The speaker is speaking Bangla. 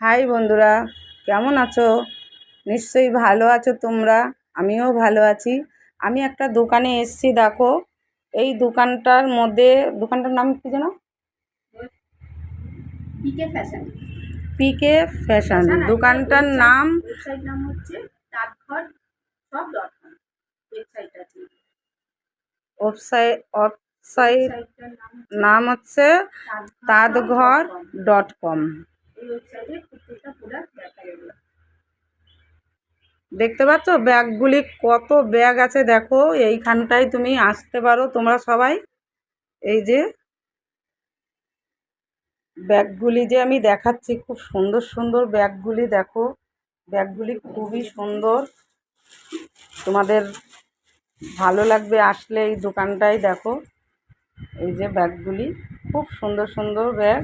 হাই বন্ধুরা, কেমন আছো? নিশ্চয়ই ভালো আছো তোমরা। আমিও ভালো আছি। আমি একটা দোকানে এসেছি, দেখো এই দোকানটার মধ্যে, দোকানটার নাম কি যেন? পিকে ফ্যাশন। পিকে ফ্যাশন দোকানটার নাম। ওয়েবসাইট নাম হচ্ছে তাঁতঘর সব ডট কম। ওয়েবসাইট আছে। ওয়েবসাইট নাম হচ্ছে তাঁতঘর.com। এই ওয়েবসাইটে প্রত্যেকটা প্রোডাক্ট দেখা যাবে। দেখতে পাচ্ছ ব্যাগগুলি, কত ব্যাগ আছে দেখো। এইখানটায় তুমি আসতে পারো তোমরা সবাই। এই যে ব্যাগগুলি যে আমি দেখাচ্ছি, খুব সুন্দর সুন্দর ব্যাগগুলি দেখো। ব্যাগগুলি খুবই সুন্দর, তোমাদের ভালো লাগবে আসলে এই দোকানটায়। দেখো এই যে ব্যাগগুলি, খুব সুন্দর সুন্দর ব্যাগ।